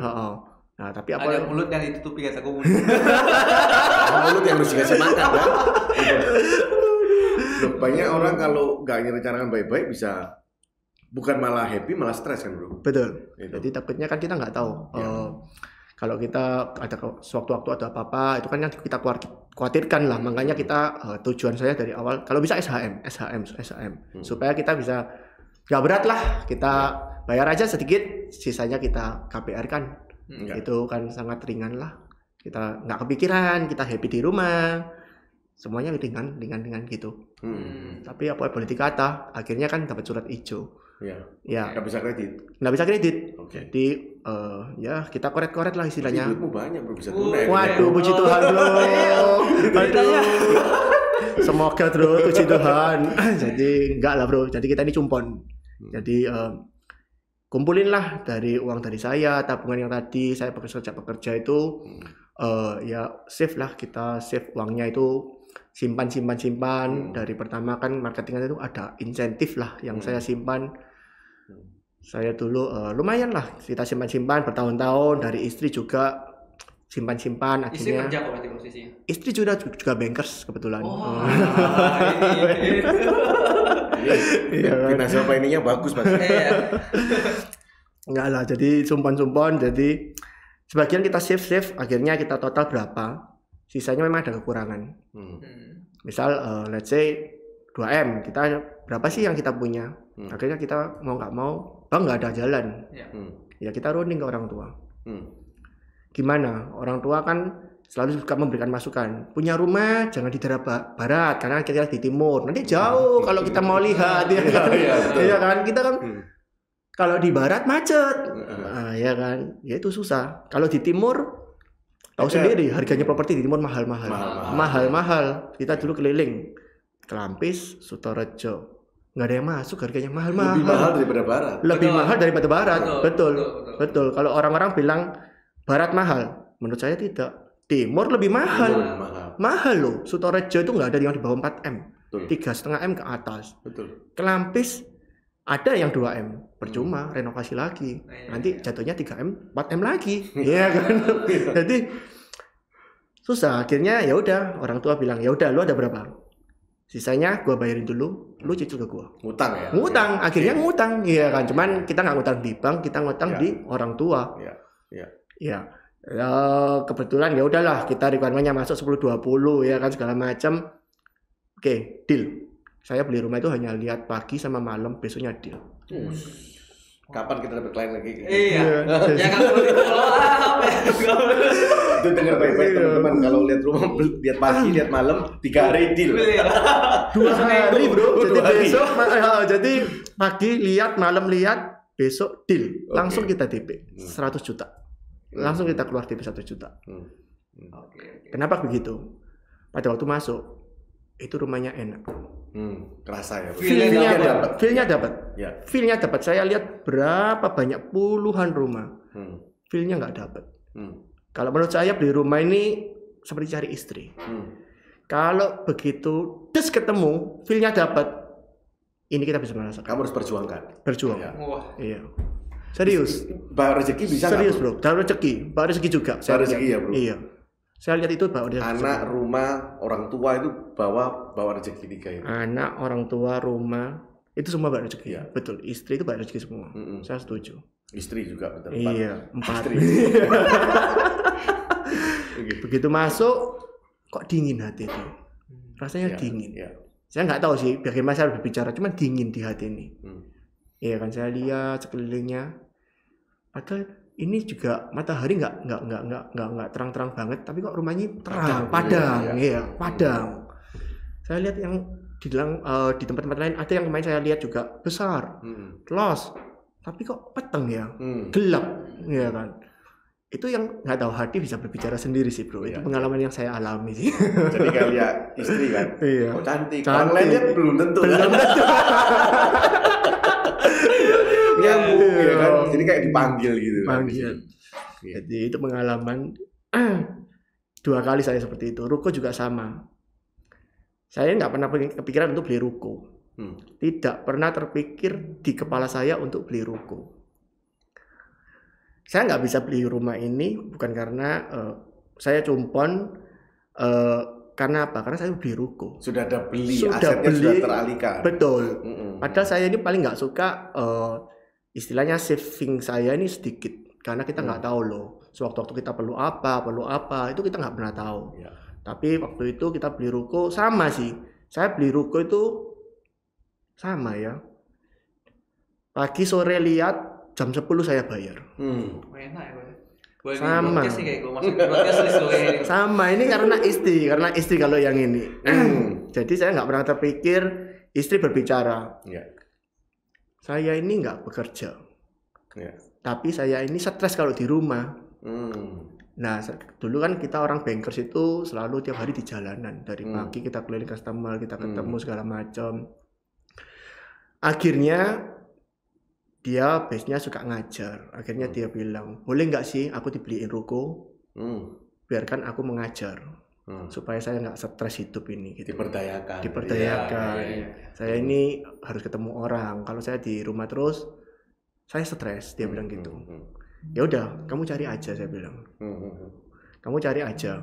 Speaker 1: Nah, tapi apa?
Speaker 2: Ada mulut yang ditutupi kata aku.
Speaker 3: Mulut yang harus dikasih makan kan. Loh, banyak orang kalau nggak direncanakan baik-baik bisa bukan malah happy, malah stres kan bro.
Speaker 1: Betul.
Speaker 3: Itu.
Speaker 1: Jadi takutnya kan kita nggak tahu. Kalau kita ada sewaktu-waktu ada apa-apa, itu kan yang kita khawatirkan lah. Makanya kita tujuan saya dari awal, kalau bisa SHM, supaya kita bisa nggak berat lah. Kita bayar aja sedikit, sisanya kita KPR kan. Itu kan sangat ringan lah. Kita nggak kepikiran, kita happy di rumah, semuanya ringan gitu. Tapi apa boleh dikata, akhirnya kan dapat surat hijau. Ya.
Speaker 3: Nggak bisa kredit.
Speaker 1: Nggak bisa kredit.
Speaker 3: Oke.
Speaker 1: Jadi ya kita koret-koret lah istilahnya.
Speaker 3: Duitmu banyak bro, bisa tunai.
Speaker 1: Waduh, puji Tuhan bro. Aduh. Semoga bro, puji Tuhan. Jadi enggak lah bro. Jadi kita ini cumpon. Jadi kumpulin lah dari uang dari saya, tabungan yang tadi saya bekerja itu ya save lah, kita save uangnya itu simpan. Dari pertama kan marketingnya itu ada insentif lah yang saya simpan. Saya dulu lumayan lah kita simpan bertahun-tahun, dari istri juga simpan
Speaker 2: Istri
Speaker 1: akhirnya.
Speaker 2: kerja kok berarti posisinya?
Speaker 1: Istri juga bankers kebetulan.
Speaker 3: Finansial planningnya bagus mas.
Speaker 1: Enggak lah, jadi simpan, jadi sebagian kita save, akhirnya kita total berapa, sisanya memang ada kekurangan. Misal let's say 2M, kita berapa sih yang kita punya? Akhirnya kita mau nggak mau, bang nggak ada jalan. Ya kita running ke orang tua. Gimana? Orang tua kan selalu suka memberikan masukan. Punya rumah jangan di daerah barat, karena kita di timur. Nanti jauh kalau kita mau lihat, ya kan? Kita kan kalau di barat macet, ya kan? Ya itu susah. Kalau di timur tahu sendiri harganya properti di timur mahal. Kita dulu keliling Kelampis, Sutorejo, nggak ada yang masuk, harganya mahal.
Speaker 3: Lebih mahal daripada barat.
Speaker 1: Lebih mahal daripada barat. Betul. Kalau orang-orang bilang barat mahal, menurut saya tidak. Timur lebih mahal. Mahal loh. Sutorejo itu nggak ada yang di bawah 4M, 3,5M ke atas.
Speaker 3: Betul.
Speaker 1: Kelampis ada yang 2M, percuma renovasi lagi. Nanti jatuhnya 3M, 4M lagi. Iya kan? Jadi susah. Akhirnya ya udah, orang tua bilang, "Ya udah, lu ada berapa? Sisanya gua bayarin dulu, lu cicil ke gua."
Speaker 3: Ngutang ya?
Speaker 1: Ngutang, akhirnya ngutang. Iya kan? Cuman kita nggak ngutang di bank, kita ngutang di orang tua. Ya, kebetulan ya udahlah, kita requirement-nya masuk 10-20 ya kan, segala macam. Oke, deal. Saya beli rumah itu hanya lihat pagi sama malam, besoknya deal.
Speaker 3: Kapan kita dapat klien lagi?
Speaker 2: Iya. Ya kan seperti itu
Speaker 3: Itu dengar baik-baik teman-teman, kalau lihat rumah lihat pagi, lihat malam, 3 hari deal.
Speaker 1: 2 hari bro. Jadi besok, jadi pagi lihat, malam lihat, besok deal. Langsung kita DP 100 juta. Langsung kita keluar DP 1 juta. Kenapa begitu? Pada waktu masuk itu rumahnya enak.
Speaker 3: Kerasa ya.
Speaker 1: Feel-nya dapat. Saya lihat berapa banyak puluhan rumah. Feel-nya nggak dapat. Kalau menurut saya beli rumah ini seperti cari istri. Kalau begitu des ketemu, feel-nya dapat. Ini kita bisa merasakan.
Speaker 3: Kamu harus berjuang.
Speaker 1: Ya. Iya. Serius.
Speaker 3: Bawa rezeki bisa.
Speaker 1: Serius bro. Bawa rezeki juga.
Speaker 3: Bawa rezeki ya bro.
Speaker 1: Iya. Saya lihat itu bawa rezeki.
Speaker 3: Anak, rumah, orang tua itu bawa rezeki 3 itu.
Speaker 1: Anak, orang tua, rumah itu semua bawa rezeki.
Speaker 3: Ya.
Speaker 1: Betul. Istri itu bawa rezeki semua. Saya setuju.
Speaker 3: Istri juga betul.
Speaker 1: Iya. 4. Begitu masuk, kok dingin hati itu. Rasanya dingin.
Speaker 3: Ya.
Speaker 1: Saya nggak tahu sih bagaimana saya berbicara, cuman dingin di hati ini. Iya kan, saya lihat sekelilingnya. Padahal ini juga matahari nggak terang-terang banget, tapi kok rumahnya terang, padang. Saya lihat yang di tempat-tempat lain ada yang kemarin saya lihat juga besar, los, tapi kok peteng ya, gelap, ya kan. itu yang nggak tahu, hati bisa berbicara sendiri sih bro. Itu
Speaker 3: Iya.
Speaker 1: pengalaman yang saya alami sih.
Speaker 3: Jadi kayak lihat istri kan,
Speaker 1: Iya.
Speaker 3: oh cantik.
Speaker 1: Cantik.
Speaker 3: Orang lainnya belum tentu kan.
Speaker 1: Belum tentu.
Speaker 3: Nyambung ya kan.
Speaker 1: Iya.
Speaker 3: Jadi kayak dipanggil gitu.
Speaker 1: Panggil.
Speaker 3: Iya.
Speaker 1: Jadi itu pengalaman 2 kali saya seperti itu. Ruko juga sama. Saya nggak pernah kepikiran untuk beli ruko. Tidak pernah terpikir di kepala saya untuk beli ruko. Saya nggak bisa beli rumah ini bukan karena saya cumpon, karena apa? Karena saya beli ruko.
Speaker 3: Sudah ada beli,
Speaker 1: Sudah
Speaker 3: asetnya
Speaker 1: beli.
Speaker 3: sudah teralihkan.
Speaker 1: Betul. Padahal saya ini paling nggak suka istilahnya saving saya ini sedikit, karena kita nggak tahu loh. Sewaktu-waktu kita perlu apa, itu kita nggak pernah tahu.
Speaker 3: Ya.
Speaker 1: Tapi waktu itu kita beli ruko sama sih. Saya beli ruko itu sama ya. Pagi sore lihat, jam 10 saya bayar.
Speaker 2: Enak ya, Boy.
Speaker 1: Sama.
Speaker 2: Podcast sih kayak gue masuk podcast list lo kayak ini.
Speaker 1: Sama, ini karena istri kalau yang ini. Jadi saya nggak pernah terpikir istri berbicara.
Speaker 3: Ya.
Speaker 1: Saya ini nggak bekerja.
Speaker 3: Ya.
Speaker 1: Tapi saya ini stres kalau di rumah. Nah, dulu kan kita orang bankers itu selalu tiap hari di jalanan. Dari pagi kita keliling customer, kita ketemu segala macam. Akhirnya dia base-nya suka ngajar. Akhirnya dia bilang, boleh nggak sih aku dibeliin ruko? Biarkan aku mengajar. Supaya saya nggak stres hidup ini. Gitu.
Speaker 3: Diperdayakan.
Speaker 2: Iya.
Speaker 1: Saya ini harus ketemu orang. Kalau saya di rumah terus, saya stres. Dia bilang gitu. Ya udah, kamu cari aja, saya bilang. Kamu cari aja.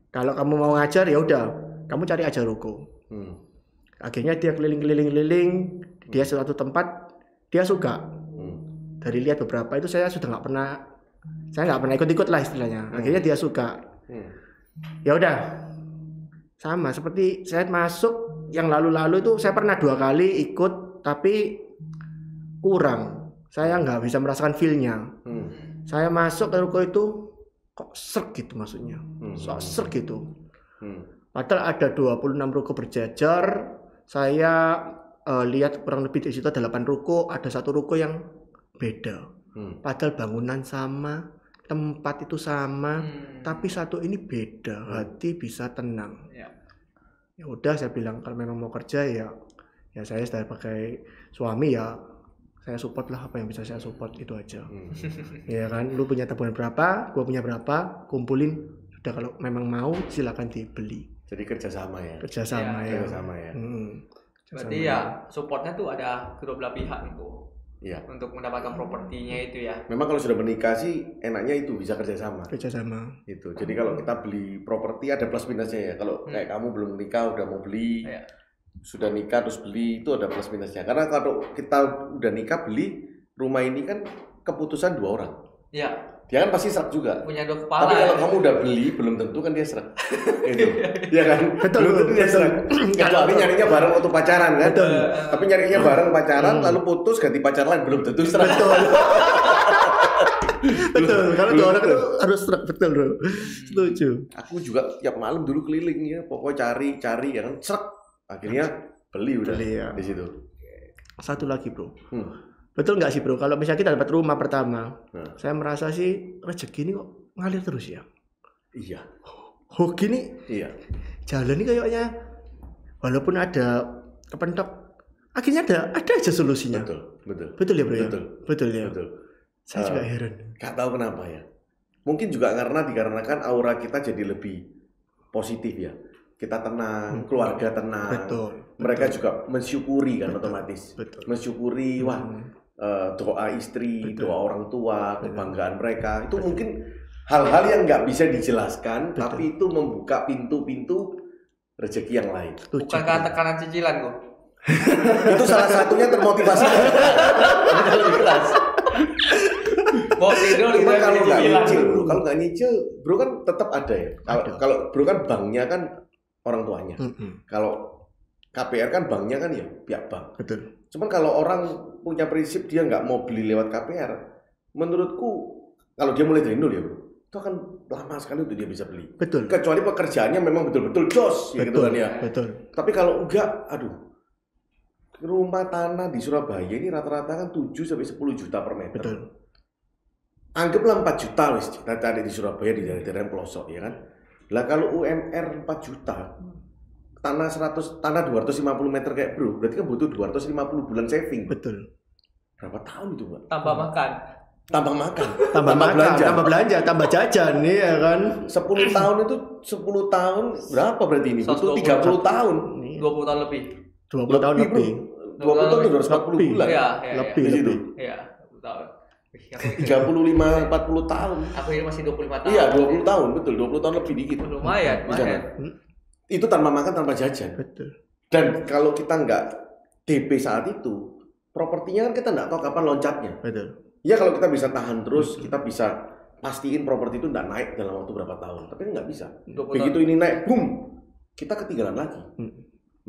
Speaker 1: Kalau kamu mau ngajar ya udah, kamu cari aja ruko. Akhirnya dia keliling-keliling, dia suatu tempat dia suka. Dari lihat beberapa itu saya nggak pernah ikut-ikut lah istilahnya. Akhirnya dia suka. Ya udah, sama seperti saya masuk yang lalu-lalu itu, saya pernah 2 kali ikut tapi kurang. Saya nggak bisa merasakan feel-nya. Saya masuk ke ruko itu kok serk gitu maksudnya. Sok serk gitu. Padahal ada 26 ruko berjajar. Saya lihat kurang lebih di situ ada 8 ruko, ada 1 ruko yang beda. Padahal bangunan sama, tempat itu sama, tapi satu ini beda. Hati bisa tenang. Ya udah, saya bilang kalau memang mau kerja ya saya sebagai suami ya saya support lah, apa yang bisa saya support itu aja. Ya kan, lu punya tabungan berapa, gua punya berapa, kumpulin. Sudah, kalau memang mau silakan dibeli.
Speaker 3: Jadi kerjasama ya.
Speaker 1: Kerjasama ya.
Speaker 2: Berarti ya supportnya tuh ada kedua belah pihak itu.
Speaker 3: Iya.
Speaker 2: Untuk mendapatkan propertinya itu ya.
Speaker 3: Memang kalau sudah menikah sih enaknya itu bisa kerjasama. Itu. Jadi kalau kita beli properti ada plus minusnya ya. Kalau kayak kamu belum menikah udah mau beli, sudah nikah terus beli, itu ada plus minusnya. Karena kalau kita udah nikah beli rumah ini kan keputusan 2 orang.
Speaker 2: Iya.
Speaker 3: Dia kan pasti serak juga.
Speaker 2: Punya 2 kepala.
Speaker 3: Tapi kalau kamu udah beli belum tentu kan dia serak. Itu. Iya kan?
Speaker 1: Betul.
Speaker 3: Belum tentu dia serak. Kecuali nyarinya bareng waktu pacaran kan.
Speaker 1: Betul.
Speaker 3: Tapi nyarinya bareng pacaran lalu putus ganti pacar lain belum tentu serak.
Speaker 1: Betul. Kalau 2 orang itu harus serak, betul, bro. Setuju.
Speaker 3: Aku juga tiap malam dulu keliling ya, pokoknya cari ya kan, serak. Akhirnya beli udah
Speaker 1: ya.
Speaker 3: di situ.
Speaker 1: Satu lagi, bro. Betul nggak sih, bro? Kalau misalnya kita dapat rumah pertama, saya merasa sih rezeki ini kok ngalir terus ya.
Speaker 3: Iya.
Speaker 1: Hoki nih.
Speaker 3: Iya.
Speaker 1: Jalan ini kayaknya walaupun ada kepentok, akhirnya ada aja solusinya. Betul ya, bro. Betul ya. Saya juga heran.
Speaker 3: Gak tahu kenapa ya. Mungkin juga dikarenakan aura kita jadi lebih positif ya. Kita tenang, keluarga tenang.
Speaker 1: Betul.
Speaker 3: Mereka juga mensyukuri kan otomatis.
Speaker 1: Betul.
Speaker 3: Mensyukuri doa istri, doa orang tua, kebanggaan mereka. Itu mungkin hal-hal yang nggak bisa dijelaskan, tapi itu membuka pintu-pintu rezeki yang lain.
Speaker 2: Bukankah tekanan cicilan kok?
Speaker 3: Itu salah satunya termotivasi. Lebih keras. Cuma kalau nggak nyicil, kalau nggak nyicil, bro kan tetap ada ya. Kalau bro kan banknya kan orang tuanya. Kalau KPR kan banknya kan ya pihak bank.
Speaker 1: Betul.
Speaker 3: Cuman kalau orang punya prinsip dia nggak mau beli lewat KPR, menurutku kalau dia mulai dari nol ya bro, itu akan lama sekali untuk dia bisa beli.
Speaker 1: Betul.
Speaker 3: Kecuali pekerjaannya memang betul-betul jos, ya gitu
Speaker 1: Betul.
Speaker 3: kan ya.
Speaker 1: Betul.
Speaker 3: Tapi kalau enggak, aduh, rumah tanah di Surabaya ini rata-rata kan 7 sampai 10 juta per meter.
Speaker 1: Betul.
Speaker 3: Anggaplah 4 juta wis kita cari di Surabaya di daerah pelosok ya kan. Lah kalau UMR 4 juta, tanah 250 meter kayak bro, berarti kan butuh 250 bulan saving.
Speaker 1: Betul.
Speaker 3: Berapa tahun itu, Pak?
Speaker 2: Tambah makan.
Speaker 3: Tambah makan,
Speaker 1: Tambah makan,
Speaker 3: belanja.
Speaker 1: tambah belanja, tambah jajan nih ya kan.
Speaker 3: 10 tahun itu 10 tahun berapa berarti ini? Butuh
Speaker 2: 120
Speaker 3: 30 tahun.
Speaker 1: Nih,
Speaker 2: 20 tahun lebih.
Speaker 1: 20 tahun lebih.
Speaker 3: 20 tahun itu 240
Speaker 1: Lebih.
Speaker 3: bulan.
Speaker 2: Iya,
Speaker 1: Lebih,
Speaker 3: Di situ.
Speaker 2: Iya, 20 tahun. Wih,
Speaker 3: 35 40 tahun.
Speaker 2: aku ini masih 25 tahun.
Speaker 3: Iya, 20 tahun, betul. 20 tahun lebih dikit.
Speaker 2: Lumayan,
Speaker 3: Di sana. Itu tanpa makan, tanpa jajan.
Speaker 1: Betul.
Speaker 3: Dan kalau kita nggak DP saat itu, propertinya kan kita nggak tahu kapan loncatnya.
Speaker 1: Betul.
Speaker 3: Ya kalau kita bisa tahan terus, kita bisa pastiin properti itu nggak naik dalam waktu berapa tahun. Tapi nggak bisa.
Speaker 2: 20
Speaker 3: Begitu ini naik, boom, kita ketinggalan lagi.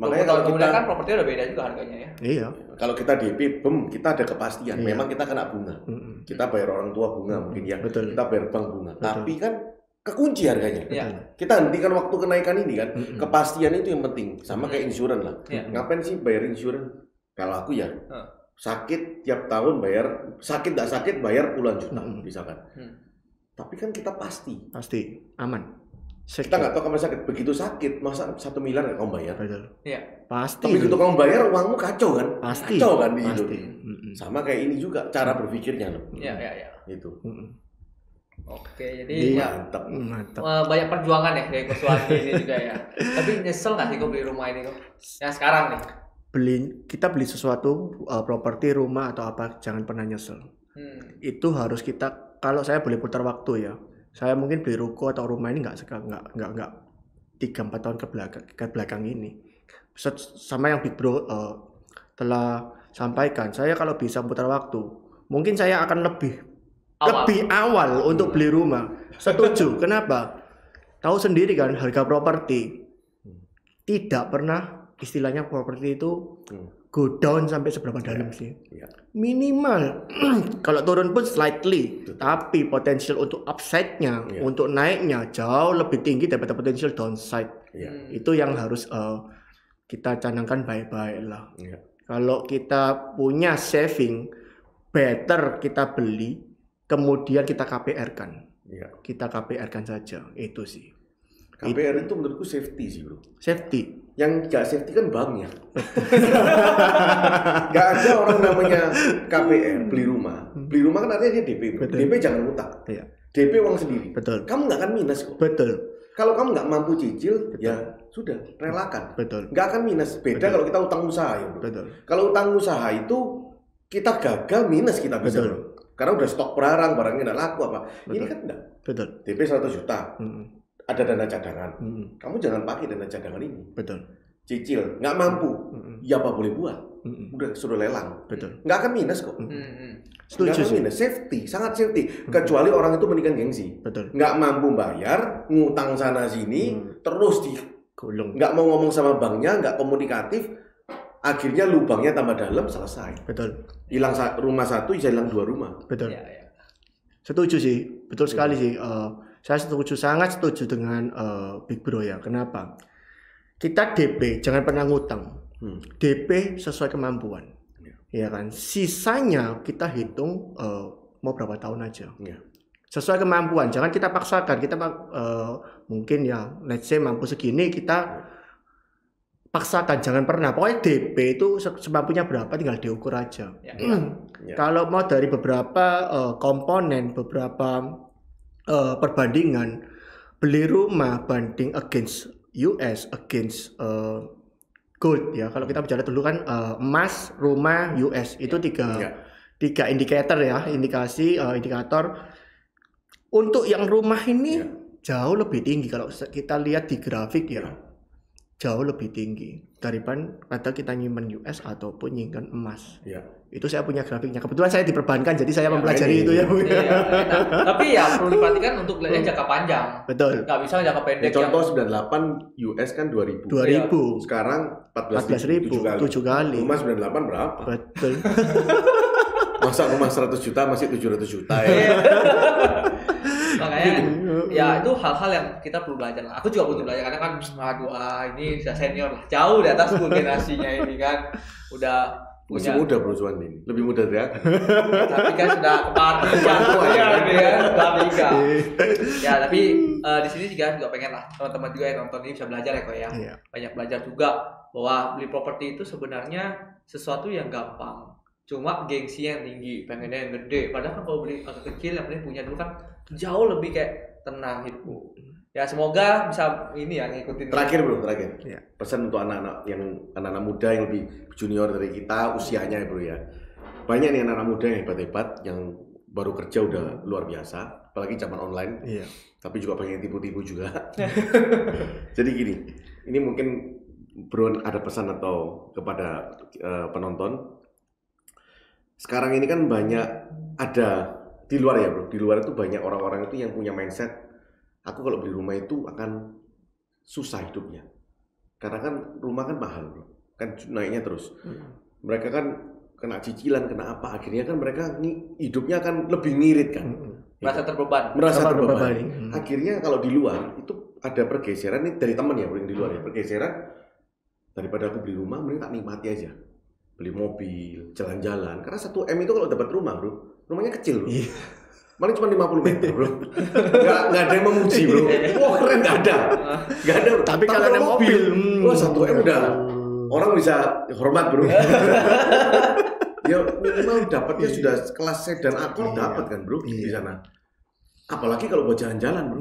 Speaker 2: Makanya
Speaker 3: Makanya
Speaker 2: kalau
Speaker 3: kalau
Speaker 2: kemudian
Speaker 3: kita
Speaker 2: kan properti udah beda juga harganya ya.
Speaker 1: Iya.
Speaker 3: kalau kita DP, boom, kita ada kepastian.
Speaker 1: Iya.
Speaker 3: Memang kita kena bunga. Kita bayar orang tua bunga mungkin ya.
Speaker 1: Betul.
Speaker 3: Kita bayar bank bunga.
Speaker 1: Betul.
Speaker 3: Tapi kan kekunci harganya.
Speaker 2: Iya.
Speaker 3: Kita hentikan waktu kenaikan ini kan. Kepastian itu yang penting. Sama kayak insurans lah.
Speaker 2: Iya.
Speaker 3: Ngapain sih bayar insurans? Kalau aku ya sakit tiap tahun bayar, sakit nggak sakit bayar puluhan juta misalkan. Tapi kan kita pasti.
Speaker 1: Pasti aman.
Speaker 3: Kita nggak tahu kapan sakit. Begitu sakit, masa 1 miliar nggak kamu bayar?
Speaker 1: Betul.
Speaker 2: Iya.
Speaker 1: Pasti.
Speaker 3: Tapi begitu kamu bayar, uangmu kacau kan?
Speaker 1: Pasti.
Speaker 3: Kacau kan di
Speaker 1: Pasti.
Speaker 3: hidup. Sama kayak ini juga cara berpikirnya loh.
Speaker 2: Iya, iya, iya.
Speaker 3: Itu.
Speaker 2: Oke, jadi
Speaker 1: Iya.
Speaker 2: ya
Speaker 3: Mantap.
Speaker 1: Mantap.
Speaker 2: banyak perjuangan ya dari Coach Wandi ini juga ya. Tapi nyesel nggak sih kok beli rumah ini kok? Yang sekarang nih.
Speaker 1: Kita beli sesuatu properti rumah atau apa jangan pernah nyesel. Itu harus kita, kalau saya boleh putar waktu ya, saya mungkin beli ruko atau rumah ini nggak 3-4 tahun ke belakang ini. Sama yang Big Bro telah sampaikan, saya kalau bisa putar waktu, mungkin saya akan lebih awal untuk beli rumah. Setuju. Kenapa? Tahu sendiri kan harga properti tidak pernah, istilahnya properti itu go down sampai seberapa dalam sih? Minimal kalau turun pun slightly, tapi potensial untuk upside-nya, untuk naiknya jauh lebih tinggi daripada potensial downside. Itu yang harus kita canangkan baik-baik lah. Kalau kita punya saving, better kita beli, kemudian kita KPR-kan. Kita KPR-kan saja, itu sih.
Speaker 3: KPR itu menurutku safety sih bro.
Speaker 1: Safety.
Speaker 3: Yang nggak safety kan banknya. Nggak ada orang namanya KPR beli rumah. Beli rumah kan artinya dia DP.
Speaker 1: Betul.
Speaker 3: DP jangan utang.
Speaker 1: Iya.
Speaker 3: DP uang sendiri.
Speaker 1: Betul.
Speaker 3: Kamu nggak akan minus kok.
Speaker 1: Betul.
Speaker 3: Kalau kamu nggak mampu cicil, ya sudah relakan.
Speaker 1: Betul.
Speaker 3: Nggak akan minus. Beda kalau kita utang usaha ya bro.
Speaker 1: Betul.
Speaker 3: Kalau utang usaha itu kita gagal minus kita bisa.
Speaker 1: Betul.
Speaker 3: Bro. Karena udah stok barangnya nggak laku apa.
Speaker 1: Betul.
Speaker 3: Ini kan enggak.
Speaker 1: Betul.
Speaker 3: DP 100 juta. Ada dana cadangan. Kamu jangan pakai dana cadangan ini.
Speaker 1: Betul.
Speaker 3: Cicil, nggak mampu. Ya apa boleh buat? Udah suruh lelang.
Speaker 1: Betul.
Speaker 3: Nggak akan minus kok.
Speaker 1: Setuju
Speaker 3: Nggak akan
Speaker 1: sih.
Speaker 3: minus. Safety, sangat safety. Kecuali orang itu menikah gengsi.
Speaker 1: Betul.
Speaker 3: Nggak mampu bayar, ngutang sana sini, terus
Speaker 1: Gulung.
Speaker 3: nggak mau ngomong sama banknya, nggak komunikatif. Akhirnya lubangnya tambah dalam, selesai.
Speaker 1: Betul.
Speaker 3: Hilang rumah satu, bisa hilang 2 rumah.
Speaker 1: Betul. Setuju sih. Betul sekali sih. Saya setuju, sangat setuju dengan Big Bro ya. Kenapa? Kita DP, jangan pernah ngutang. DP sesuai kemampuan. Ya kan? Sisanya kita hitung mau berapa tahun aja. Sesuai kemampuan, jangan kita paksakan. Kita mungkin ya, let's say mampu segini, kita paksakan, jangan pernah. Pokoknya DP itu semampunya berapa tinggal diukur aja. Kalau mau dari beberapa komponen, beberapa perbandingan, beli rumah banding against US, against gold ya. Kalau kita bicara dulu kan emas, rumah, US itu tiga indikator ya, indikator. Untuk yang rumah ini jauh lebih tinggi kalau kita lihat di grafik ya, jauh lebih tinggi daripada kita nyimpen US ataupun nyimpen emas. Itu saya punya grafiknya. Kebetulan saya di perbankan, jadi saya mempelajari itu ya.
Speaker 2: Tapi ya perlu diperhatikan untuk lihatnya jangka panjang.
Speaker 1: Betul.
Speaker 2: Nggak bisa jangka pendek.
Speaker 3: Contoh 98 US kan 2000.
Speaker 1: 2000.
Speaker 3: Sekarang
Speaker 1: 14.000, 7 kali.
Speaker 3: Rumah 98 berapa?
Speaker 1: Betul.
Speaker 3: Masa rumah 100 juta masih 700 juta ya.
Speaker 2: Makanya ya itu hal-hal yang kita perlu belajar lah. Aku juga butuh belajar karena kan ini sudah senior lah, jauh di atasku generasinya ini kan. Udah
Speaker 3: masih
Speaker 2: punya
Speaker 3: muda bro Suwandi, lebih muda dari aku.
Speaker 2: tapi kan sudah kepala jatuh aja gitu kan, tiga. Ya tapi di sini juga pengen lah teman-teman juga yang nonton ini bisa belajar ya kok ya.
Speaker 1: Iya.
Speaker 2: Banyak belajar juga bahwa beli properti itu sebenarnya sesuatu yang gampang. Cuma gengsi yang tinggi, pengennya yang gede. Padahal kan kalau beli agak kecil yang penting punya dulu kan jauh lebih kayak tenang hidupku. Ya semoga bisa ini ya ngikutin.
Speaker 3: Terakhir bro, terakhir.
Speaker 1: Iya.
Speaker 3: Pesan untuk anak-anak muda yang lebih junior dari kita usianya ya bro ya. Banyak nih anak-anak muda yang hebat-hebat yang baru kerja udah luar biasa, apalagi zaman online.
Speaker 1: Iya.
Speaker 3: Tapi juga pengen tipu-tipu juga. Jadi gini, ini mungkin bro ada pesan atau kepada penonton. Sekarang ini kan banyak ada di luar ya bro, di luar itu banyak orang-orang itu yang punya mindset, aku kalau beli rumah itu akan susah hidupnya. Karena kan rumah kan mahal bro, kan naiknya terus. Mereka kan kena cicilan, kena apa, akhirnya kan mereka hidupnya akan lebih ngirit kan.
Speaker 2: Merasa terbeban.
Speaker 3: Merasa terbebani. Akhirnya kalau di luar itu ada pergeseran nih dari teman ya bro yang di luar ya, pergeseran daripada aku beli rumah mending tak nikmati aja. Beli mobil, jalan-jalan. Karena 1 M itu kalau dapat rumah bro, rumahnya kecil bro. Paling cuma 50 meter bro. Nggak ada yang memuji bro. Wah keren, nggak ada bro.
Speaker 1: Tapi kalau ada mobil,
Speaker 3: wah 1 M udah orang bisa hormat bro. Ya minimal dapatnya sudah kelas sedan Accord dapat kan bro di sana. Apalagi kalau buat jalan-jalan bro,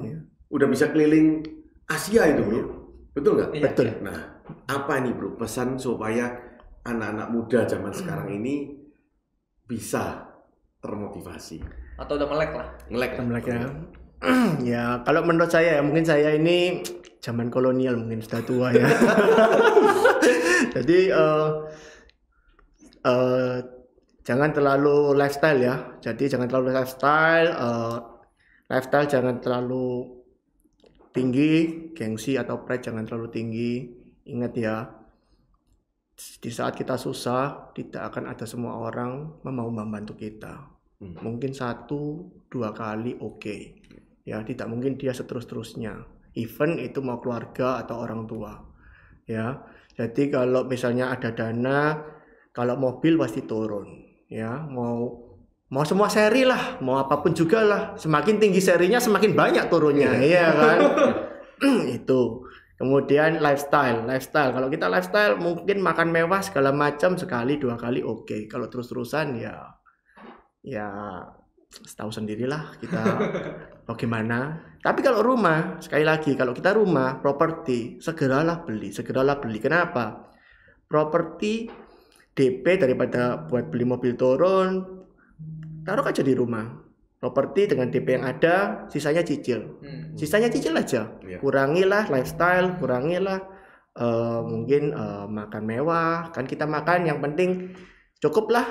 Speaker 3: udah bisa keliling Asia itu bro. Betul nggak?
Speaker 1: Betul.
Speaker 3: Nah apa ini bro pesan supaya anak-anak muda zaman sekarang ini bisa termotivasi
Speaker 2: Atau udah melek lah.
Speaker 3: melek
Speaker 1: ya. Ya kalau menurut saya ya, mungkin saya ini zaman kolonial, mungkin sudah tua ya. Jadi jangan terlalu lifestyle ya. Jadi jangan terlalu lifestyle, jangan terlalu tinggi, gengsi atau pride jangan terlalu tinggi. Ingat ya, di saat kita susah tidak akan ada semua orang mau membantu kita. Mungkin 1-2 kali oke. Ya, tidak mungkin dia seterus-terusnya. Even itu mau keluarga atau orang tua. Ya. Jadi kalau misalnya ada dana, kalau mobil pasti turun. Ya, mau semua seri lah, mau apapun juga lah. Semakin tinggi serinya semakin banyak turunnya, iya kan? Itu. Kemudian lifestyle. Kalau kita lifestyle mungkin makan mewah segala macam sekali 2 kali oke. Kalau terus-terusan ya tahu sendirilah kita bagaimana. Tapi kalau rumah, sekali lagi kalau kita rumah, properti, segeralah beli. Kenapa? Properti DP daripada buat beli mobil turun, taruh aja di rumah. Properti dengan DP yang ada, sisanya cicil. Sisanya cicil aja. Kurangilah lifestyle, kurangilah mungkin makan mewah. Kan kita makan yang penting cukup lah.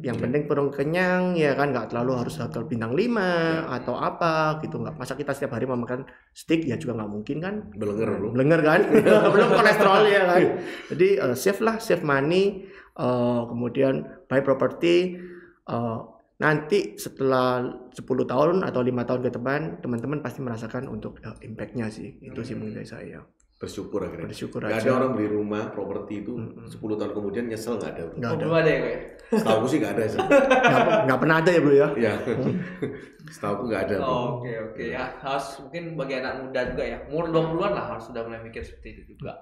Speaker 1: Yang penting perut kenyang, ya kan, nggak terlalu harus hotel bintang 5 atau apa gitu. Nggak, masa kita setiap hari mau makan steak ya juga nggak mungkin kan. Belenger kan. Belum kolesterol ya kan. Jadi save money, kemudian buy property. Nanti setelah 10 tahun atau 5 tahun ke depan, teman-teman pasti merasakan untuk impact-nya sih. Itu sih menurut saya.
Speaker 3: Bersyukur akhirnya.
Speaker 1: Gak
Speaker 3: ada orang beli rumah properti itu 10 tahun kemudian nyesel, nggak ada.
Speaker 2: Belum ada ya kok.
Speaker 3: Setahu sih nggak ada sih.
Speaker 1: Nggak pernah ada ya bro ya.
Speaker 3: Ya. Setahu nggak ada.
Speaker 2: Oke ya. Harus mungkin bagi anak muda juga ya. Umur 20-an lah harus sudah mulai mikir seperti itu juga.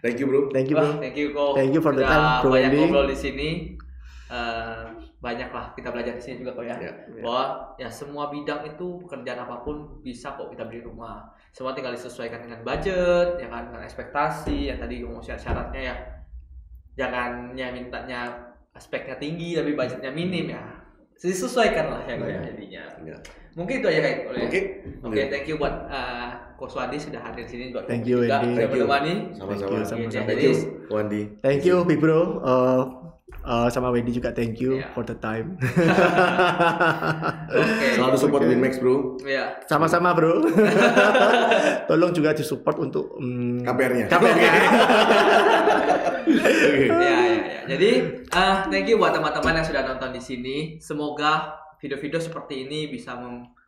Speaker 3: Thank you bro.
Speaker 1: Thank you bro.
Speaker 2: Thank you kok.
Speaker 1: Thank you for the time bro.
Speaker 2: Banyak ngobrol di sini. Banyak lah kita belajar di sini juga kok ya. Bahwa ya semua bidang itu pekerjaan apapun bisa kok kita beli rumah. Semua tinggal disesuaikan dengan budget, ya kan, dengan ekspektasi. Yang tadi ngomong syaratnya ya, jangan ya mintanya aspeknya tinggi tapi budgetnya minim ya. Disesuaikan lah ya jadinya. Mungkin itu aja kayak. Oke, thank you buat Koswandi sudah hadir di sini buat.
Speaker 1: Thank you
Speaker 2: juga,
Speaker 1: Wendy.
Speaker 2: sudah menemani.
Speaker 3: Sama-sama.
Speaker 2: Thank you
Speaker 3: Wandi.
Speaker 1: Thank you Big Bro. Sama Wendy juga thank you for the time.
Speaker 3: Selalu support Winmax bro.
Speaker 2: Iya.
Speaker 1: Sama-sama bro. Tolong juga disupport untuk
Speaker 3: KPR-nya.
Speaker 2: Ya. Jadi thank you buat teman-teman yang sudah nonton di sini. Semoga video-video seperti ini bisa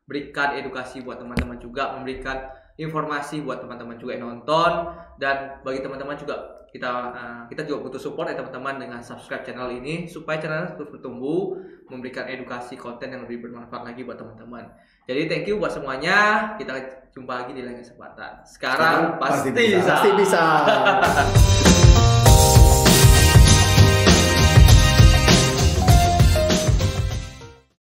Speaker 2: memberikan edukasi buat teman-teman juga, memberikan informasi buat teman-teman juga yang nonton, dan bagi teman-teman juga kita juga butuh support ya teman-teman dengan subscribe channel ini supaya channel terus bertumbuh, memberikan edukasi konten yang lebih bermanfaat lagi buat teman-teman. Jadi thank you buat semuanya. Kita jumpa lagi di lain kesempatan. Sekarang pasti bisa.
Speaker 1: Pasti bisa.